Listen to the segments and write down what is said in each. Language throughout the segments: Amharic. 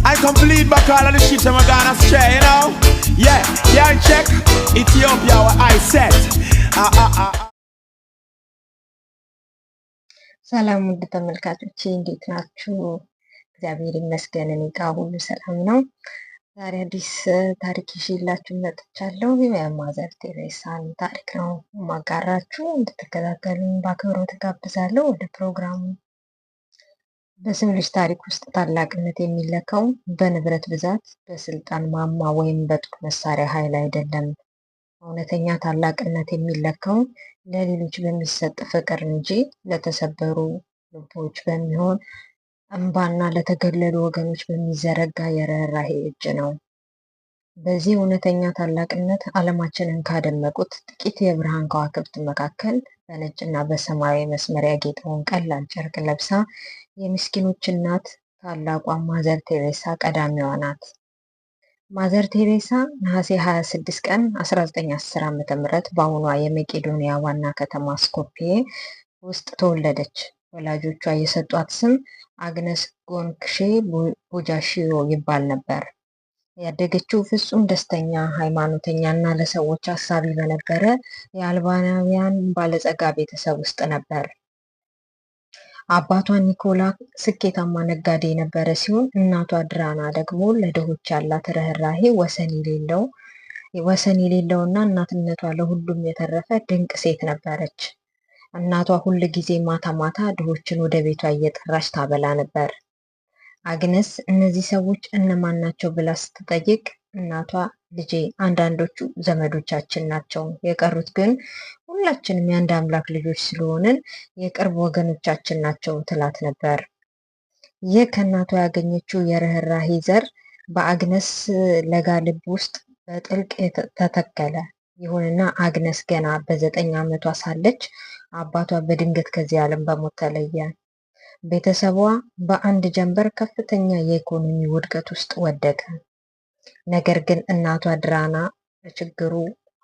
I complete back all of the shit I'm gonna share, you know. Yeah, can't check Ethiopia where I set. ሰላም ውድ ተመልካቾቼ እንዴት ናችሁ? እግዚአብሔር ይመስገን እኔ ጋር ሁሉ ሰላም ነው። ዛሬ አዲስ ታሪክ ይዤላችሁ መጥቻለሁ። የማዘር ቴሬሳን ታሪክ ነው ማጋራችሁ። እንድትከታተሉኝ በአክብሮት ጋብዛለሁ። ወደ ፕሮግራሙ። በሰው ልጅ ታሪክ ውስጥ ታላቅነት የሚለካው በንብረት ብዛት፣ በስልጣን ማማ ወይም በጦር መሳሪያ ኃይል አይደለም። እውነተኛ ታላቅነት የሚለካው ለሌሎች በሚሰጥ ፍቅር እንጂ ለተሰበሩ ልቦች በሚሆን እንባና ለተገለሉ ወገኖች በሚዘረጋ የርኅራኄ እጅ ነው። በዚህ እውነተኛ ታላቅነት ዓለማችንን ካደመቁት ጥቂት የብርሃን ከዋክብት መካከል በነጭና በሰማያዊ መስመር ያጌጠውን ቀላል ጨርቅ ለብሳ የምስኪኖች እናት ታላቋ ማዘር ቴሬሳ ቀዳሚዋ ናት። ማዘር ቴሬሳ ነሐሴ 26 ቀን 1910 ዓ.ም በአሁኗ የመቄዶንያ ዋና ከተማ ስኮፒዬ ውስጥ ተወለደች። ወላጆቿ የሰጧት ስም አግነስ ጎንክሼ ቦጃሺዮ ይባል ነበር። ያደገችው ፍጹም ደስተኛ፣ ሃይማኖተኛ እና ለሰዎች አሳቢ በነበረ የአልባናውያን ባለጸጋ ቤተሰብ ውስጥ ነበር። አባቷ ኒኮላ ስኬታማ ነጋዴ የነበረ ሲሆን እናቷ ድራና ደግሞ ለድሆች ያላት ርኅራኄ ወሰን የሌለውና እናትነቷ ለሁሉም የተረፈ ድንቅ ሴት ነበረች። እናቷ ሁል ጊዜ ማታ ማታ ድሆችን ወደ ቤቷ እየጠራች ታበላ ነበር። አግነስ እነዚህ ሰዎች እነማን ናቸው ብላ ስትጠይቅ እናቷ ልጄ፣ አንዳንዶቹ ዘመዶቻችን ናቸው፣ የቀሩት ግን ሁላችንም የአንድ አምላክ ልጆች ስለሆንን የቅርብ ወገኖቻችን ናቸው ትላት ነበር። ይህ ከእናቷ ያገኘችው የርኅራኄ ዘር በአግነስ ለጋ ልብ ውስጥ በጥልቅ ተተከለ። ይሁንና አግነስ ገና በ9 ዓመቷ ሳለች አባቷ በድንገት ከዚህ ዓለም በሞት ተለየ። ቤተሰቧ በአንድ ጀንበር ከፍተኛ የኢኮኖሚ ውድቀት ውስጥ ወደቀ። ነገር ግን እናቷ ድራና በችግሩ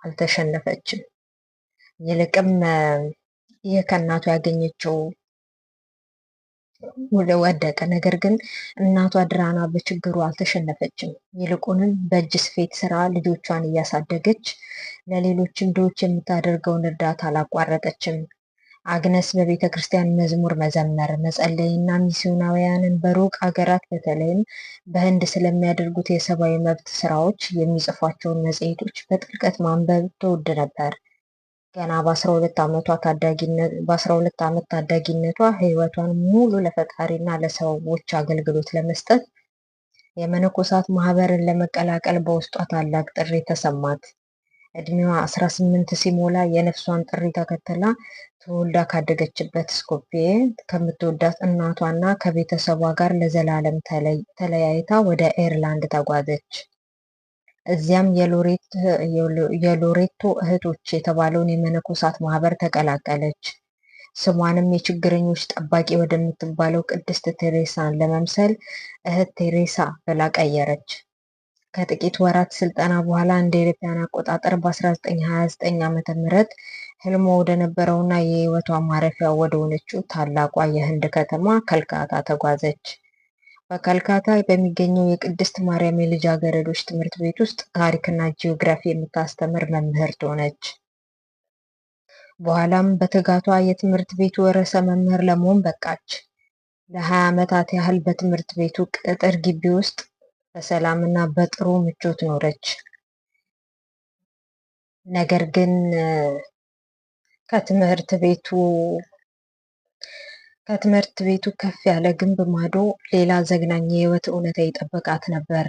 አልተሸነፈችም። ይልቅም ይህ ከእናቷ ያገኘችው ወደቀ። ነገር ግን እናቷ ድራና በችግሩ አልተሸነፈችም። ይልቁንም በእጅ ስፌት ስራ ልጆቿን እያሳደገች ለሌሎችም ድሆች የምታደርገውን እርዳታ አላቋረጠችም። አግነስ በቤተ ክርስቲያን መዝሙር መዘመር፣ መጸለይ እና ሚስዮናውያንን በሩቅ ሀገራት በተለይም በህንድ ስለሚያደርጉት የሰብአዊ መብት ስራዎች የሚጽፏቸውን መጽሔቶች በጥልቀት ማንበብ ትወድ ነበር። ገና በ12 ዓመት ታዳጊነቷ ህይወቷን ሙሉ ለፈጣሪና ለሰዎች አገልግሎት ለመስጠት የመነኮሳት ማህበርን ለመቀላቀል በውስጧ ታላቅ ጥሪ ተሰማት። እድሜዋ 18 ሲሞላ የነፍሷን ጥሪ ተከትላ ተወልዳ ካደገችበት ስኮፒዬ ከምትወዳት እናቷና ከቤተሰቧ ጋር ለዘላለም ተለያይታ ወደ ኤርላንድ ተጓዘች። እዚያም የሎሬቶ እህቶች የተባለውን የመነኮሳት ማህበር ተቀላቀለች። ስሟንም የችግረኞች ጠባቂ ወደምትባለው ቅድስት ቴሬሳን ለመምሰል እህት ቴሬሳ ብላ ቀየረች። ከጥቂት ወራት ስልጠና በኋላ እንደ አውሮፓውያን አቆጣጠር በ1929 ዓ.ም ህልሟ ወደ ነበረውና የህይወቷ ማረፊያ ወደ ሆነችው ታላቋ የህንድ ከተማ ከልካታ ተጓዘች። በከልካታ በሚገኘው የቅድስት ማርያም የልጃገረዶች ትምህርት ቤት ውስጥ ታሪክና ጂኦግራፊ የምታስተምር መምህርት ሆነች። በኋላም በትጋቷ የትምህርት ቤቱ ርዕሰ መምህር ለመሆን በቃች። ለ20 ዓመታት ያህል በትምህርት ቤቱ ቅጥር ግቢ ውስጥ በሰላምና በጥሩ ምቾት ኖረች። ነገር ግን ከትምህርት ቤቱ ከፍ ያለ ግንብ ማዶ ሌላ ዘግናኝ የህይወት እውነታ ይጠብቃት ነበር።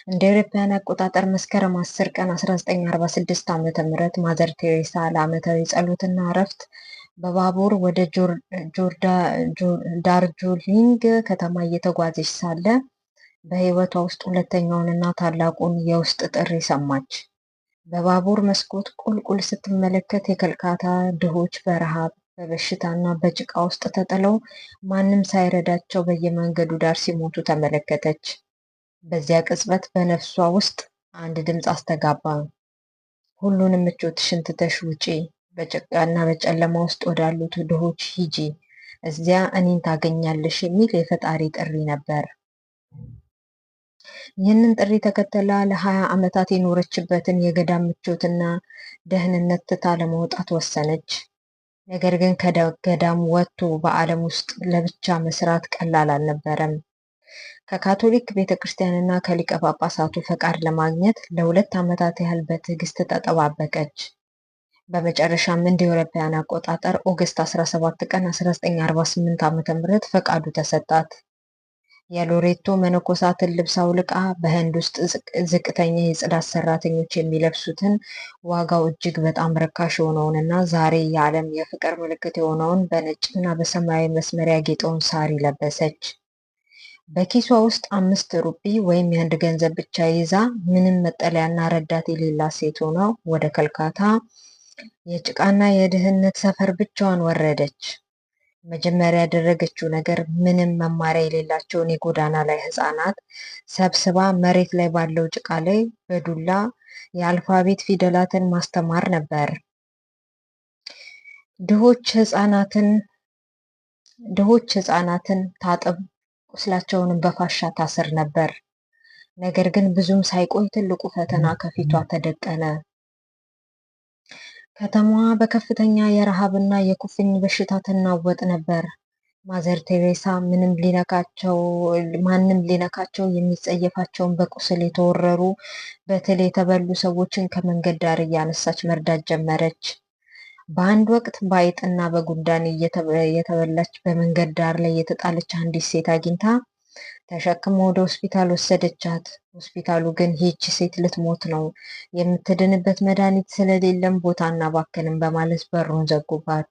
እንደ አውሮፓውያን አቆጣጠር መስከረም 10 ቀን 1946 ዓ.ም ማዘር ቴሬሳ ለዓመታዊ ጸሎትና እረፍት በባቡር ወደ ዳርጂሊንግ ከተማ እየተጓዘች ሳለ በህይወቷ ውስጥ ሁለተኛውንና ታላቁን የውስጥ ጥሪ ሰማች። በባቡር መስኮት ቁልቁል ስትመለከት የከልካታ ድሆች በረሃብ፣ በበሽታና በጭቃ ውስጥ ተጥለው ማንም ሳይረዳቸው በየመንገዱ ዳር ሲሞቱ ተመለከተች። በዚያ ቅጽበት በነፍሷ ውስጥ አንድ ድምፅ አስተጋባ። ሁሉንም ምቾትሽን ትተሽ ውጪ፣ በጭቃና በጨለማ ውስጥ ወዳሉት ድሆች ሂጂ፣ እዚያ እኔን ታገኛለሽ የሚል የፈጣሪ ጥሪ ነበር። ይህንን ጥሪ ተከትላ ለ20 ዓመታት የኖረችበትን የገዳም ምቾትና ደህንነት ትታ ለመውጣት ወሰነች። ነገር ግን ከገዳም ወጥቶ በዓለም ውስጥ ለብቻ መስራት ቀላል አልነበረም። ከካቶሊክ ቤተክርስቲያንና ከሊቀ ጳጳሳቱ ፈቃድ ለማግኘት ለ2 ዓመታት ያህል በትዕግስት ተጠባበቀች። በመጨረሻም እንደ አውሮፓውያን አቆጣጠር ኦገስት 17 ቀን 1948 ዓ.ም ፈቃዱ ተሰጣት። የሎሬቶ መነኮሳትን ልብስ አውልቃ በህንድ ውስጥ ዝቅተኛ የጽዳት ሰራተኞች የሚለብሱትን ዋጋው እጅግ በጣም ርካሽ የሆነውንና ዛሬ የዓለም የፍቅር ምልክት የሆነውን በነጭና በሰማያዊ መስመር ያጌጠውን ሳሪ ለበሰች። በኪሷ ውስጥ 5 ሩጲ ወይም የህንድ ገንዘብ ብቻ ይዛ ምንም መጠለያና ረዳት የሌላት ሴት ሆና ወደ ከልካታ የጭቃና የድህነት ሰፈር ብቻዋን ወረደች። መጀመሪያ ያደረገችው ነገር ምንም መማሪያ የሌላቸውን የጎዳና ላይ ህፃናት ሰብስባ መሬት ላይ ባለው ጭቃ ላይ በዱላ የአልፋቤት ፊደላትን ማስተማር ነበር። ድሆች ህፃናትን ታጥብ፣ ቁስላቸውንም በፋሻ ታስር ነበር። ነገር ግን ብዙም ሳይቆይ ትልቁ ፈተና ከፊቷ ተደቀነ። ከተማዋ በከፍተኛ የረሃብና የኩፍኝ በሽታ ትናወጥ ነበር። ማዘር ቴሬሳ ማንም ሊነካቸው የሚጸየፋቸውን በቁስል የተወረሩ በትል የተበሉ ሰዎችን ከመንገድ ዳር እያነሳች መርዳት ጀመረች። በአንድ ወቅት በአይጥና በጉንዳን እየተበላች በመንገድ ዳር ላይ የተጣለች አንዲት ሴት አግኝታ ተሸክማ ወደ ሆስፒታል ወሰደቻት። ሆስፒታሉ ግን ይህች ሴት ልትሞት ነው፣ የምትድንበት መድኃኒት ስለሌለም ቦታ እናባክንም በማለት በሩን ዘጉባት።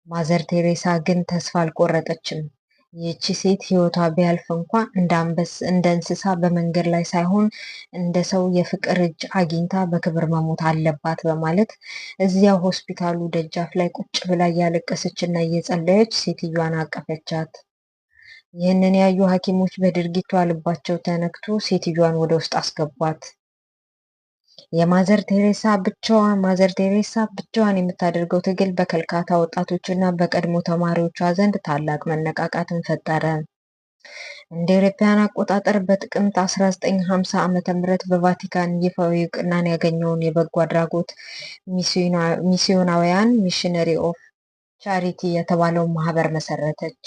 ማዘር ቴሬሳ ግን ተስፋ አልቆረጠችም። ይህች ሴት ህይወቷ ቢያልፍ እንኳ እንደ እንስሳ በመንገድ ላይ ሳይሆን እንደ ሰው የፍቅር እጅ አግኝታ በክብር መሞት አለባት በማለት እዚያው ሆስፒታሉ ደጃፍ ላይ ቁጭ ብላ እያለቀሰች እና እየጸለየች ሴትዮዋን አቀፈቻት። ይህንን ያዩ ሐኪሞች በድርጊቷ ልባቸው ተነክቶ ሴትዮዋን ወደ ውስጥ አስገቧት። ማዘር ቴሬሳ ብቻዋን የምታደርገው ትግል በከልካታ ወጣቶችና በቀድሞ ተማሪዎቿ ዘንድ ታላቅ መነቃቃትን ፈጠረ። እንደ አውሮፓውያን አቆጣጠር በጥቅምት 1950 ዓ.ም በቫቲካን ይፋዊ እውቅናን ያገኘውን የበጎ አድራጎት ሚስዮናውያን ሚሽነሪ ኦፍ ቻሪቲ የተባለውን ማህበር መሰረተች።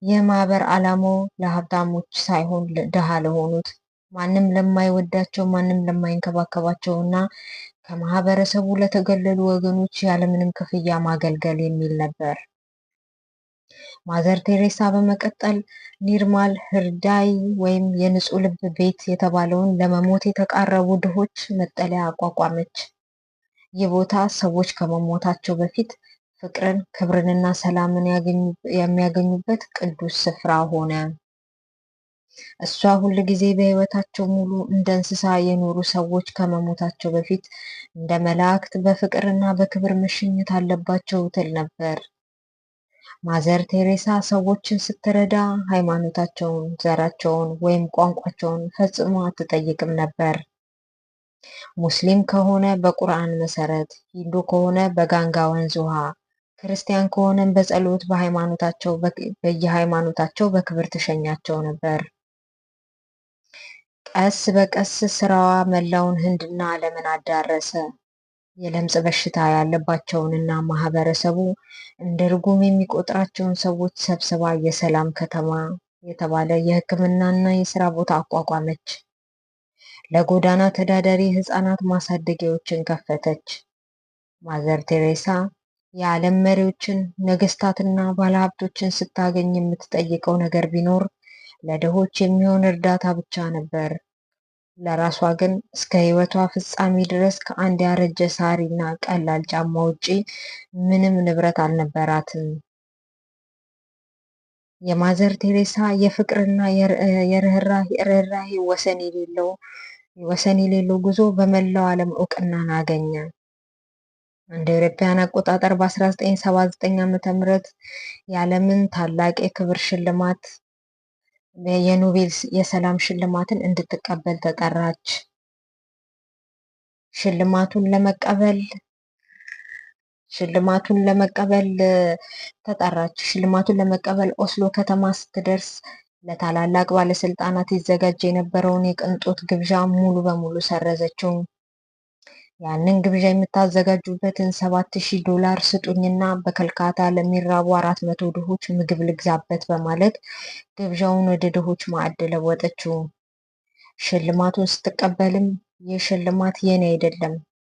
ይህ ማህበር ዓላማው ለሀብታሞች ሳይሆን ድሃ ለሆኑት፣ ማንም ለማይወዳቸው፣ ማንም ለማይንከባከባቸው እና ከማህበረሰቡ ለተገለሉ ወገኖች ያለምንም ክፍያ ማገልገል የሚል ነበር። ማዘር ቴሬሳ በመቀጠል ኒርማል ህርዳይ ወይም የንጹህ ልብ ቤት የተባለውን ለመሞት የተቃረቡ ድሆች መጠለያ አቋቋመች። ይህ ቦታ ሰዎች ከመሞታቸው በፊት ፍቅርን፣ ክብርንና ሰላምን የሚያገኙበት ቅዱስ ስፍራ ሆነ። እሷ ሁል ጊዜ በህይወታቸው ሙሉ እንደ እንስሳ የኖሩ ሰዎች ከመሞታቸው በፊት እንደ መላእክት በፍቅርና በክብር መሸኘት አለባቸው ትል ነበር። ማዘር ቴሬሳ ሰዎችን ስትረዳ ሃይማኖታቸውን፣ ዘራቸውን ወይም ቋንቋቸውን ፈጽሞ አትጠይቅም ነበር። ሙስሊም ከሆነ በቁርአን መሰረት፣ ሂንዱ ከሆነ በጋንጋ ወንዝ ውሃ፣ ክርስቲያን ከሆነም በጸሎት በየሃይማኖታቸው በክብር ትሸኛቸው ነበር። ቀስ በቀስ ስራዋ መላውን ህንድና ዓለምን አዳረሰ። የለምጽ በሽታ ያለባቸውንና ማህበረሰቡ እንደ ርጉም የሚቆጥራቸውን ሰዎች ሰብስባ የሰላም ከተማ የተባለ የሕክምናና የስራ ቦታ አቋቋመች። ለጎዳና ተዳዳሪ ህፃናት ማሳደጊያዎችን ከፈተች። ማዘር ቴሬሳ የዓለም መሪዎችን፣ ነገስታትና ባለሀብቶችን ስታገኝ የምትጠይቀው ነገር ቢኖር ለድሆች የሚሆን እርዳታ ብቻ ነበር። ለራሷ ግን እስከ ህይወቷ ፍጻሜ ድረስ ከአንድ ያረጀ ሳሪና ቀላል ጫማ ውጪ ምንም ንብረት አልነበራትም። የማዘር ቴሬሳ የፍቅርና የርህራሄ ወሰን የሌለው ጉዞ በመላው ዓለም እውቅናን አገኘ። እንደ አውሮፓውያን አቆጣጠር በ1979 ዓ.ም የዓለምን ታላቅ የክብር ሽልማት የኖቤል የሰላም ሽልማትን እንድትቀበል ተጠራች። ሽልማቱን ለመቀበል ኦስሎ ከተማ ስትደርስ ለታላላቅ ባለስልጣናት ይዘጋጅ የነበረውን የቅንጦት ግብዣ ሙሉ በሙሉ ሰረዘችው። ያንን ግብዣ የምታዘጋጁበትን $7000 ስጡኝና በከልካታ ለሚራቡ 400 ድሆች ምግብ ልግዛበት በማለት ግብዣውን ወደ ድሆች ማዕድ ለወጠችው። ሽልማቱን ስትቀበልም ይህ ሽልማት የኔ አይደለም፣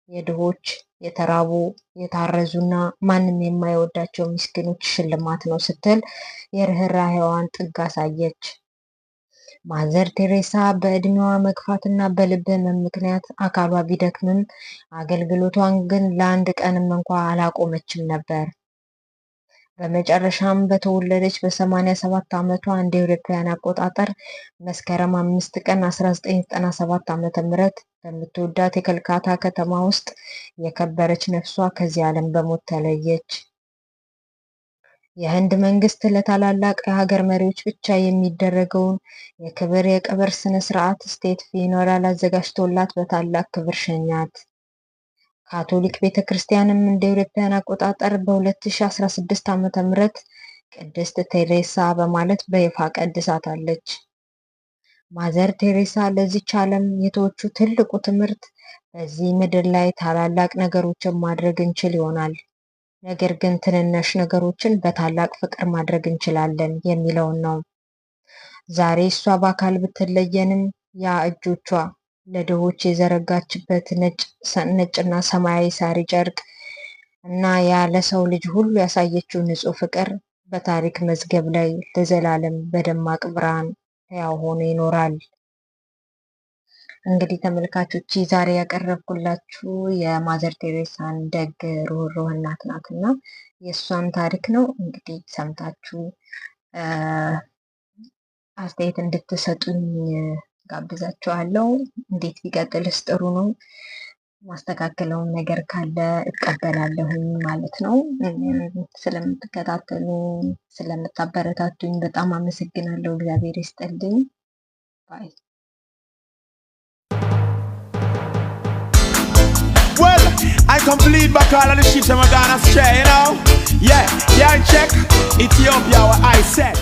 የድሆች፣ የተራቡ፣ የታረዙና ማንም የማይወዳቸው ምስኪኖች ሽልማት ነው ስትል የርህራሄዋን ጥግ አሳየች። ማዘር ቴሬሳ በዕድሜዋ መግፋትና በልብ ህመም ምክንያት አካሏ ቢደክምም አገልግሎቷን ግን ለአንድ ቀንም እንኳ አላቆመችም ነበር። በመጨረሻም በተወለደች በ87 ዓመቷ እንደ አውሮፓውያን አቆጣጠር መስከረም 5 ቀን 1997 ዓ.ም በምትወዳት የከልካታ ከተማ ውስጥ የከበረች ነፍሷ ከዚህ ዓለም በሞት ተለየች። የህንድ መንግስት ለታላላቅ የሀገር መሪዎች ብቻ የሚደረገውን የክብር የቀብር ስነ ስርዓት ስቴት ፊኖራል አዘጋጅቶላት በታላቅ ክብር ሸኛት። ካቶሊክ ቤተክርስቲያንም እንደ አውሮፓውያን አቆጣጠር በ2016 ዓ.ም ቅድስት ቴሬሳ በማለት በይፋ ቀድሳታለች። ማዘር ቴሬሳ ለዚች ዓለም የተወቹ ትልቁ ትምህርት በዚህ ምድር ላይ ታላላቅ ነገሮችን ማድረግ እንችል ይሆናል፣ ነገር ግን ትንንሽ ነገሮችን በታላቅ ፍቅር ማድረግ እንችላለን የሚለውን ነው። ዛሬ እሷ በአካል ብትለየንም ያ እጆቿ ለድሆች የዘረጋችበት ነጭና ሰማያዊ ሳሪ ጨርቅ እና ያ ለሰው ልጅ ሁሉ ያሳየችው ንጹህ ፍቅር በታሪክ መዝገብ ላይ ለዘላለም በደማቅ ብርሃን ሕያው ሆኖ ይኖራል። እንግዲህ ተመልካቾች ዛሬ ያቀረብኩላችሁ የማዘር ቴሬሳን ደግ ሩህሩህ እናት ናትና የእሷን ታሪክ ነው። እንግዲህ ሰምታችሁ አስተያየት እንድትሰጡኝ ጋብዛችኋለሁ። እንዴት ቢቀጥልስ ጥሩ ነው፣ ማስተካከለውን ነገር ካለ እቀበላለሁኝ ማለት ነው። ስለምትከታተሉ ስለምታበረታቱኝ በጣም አመሰግናለሁ። እግዚአብሔር ይስጥልኝ። ባይ I complete back all of the shit I'm gonna share, you know. Yeah, check Ethiopia where I said.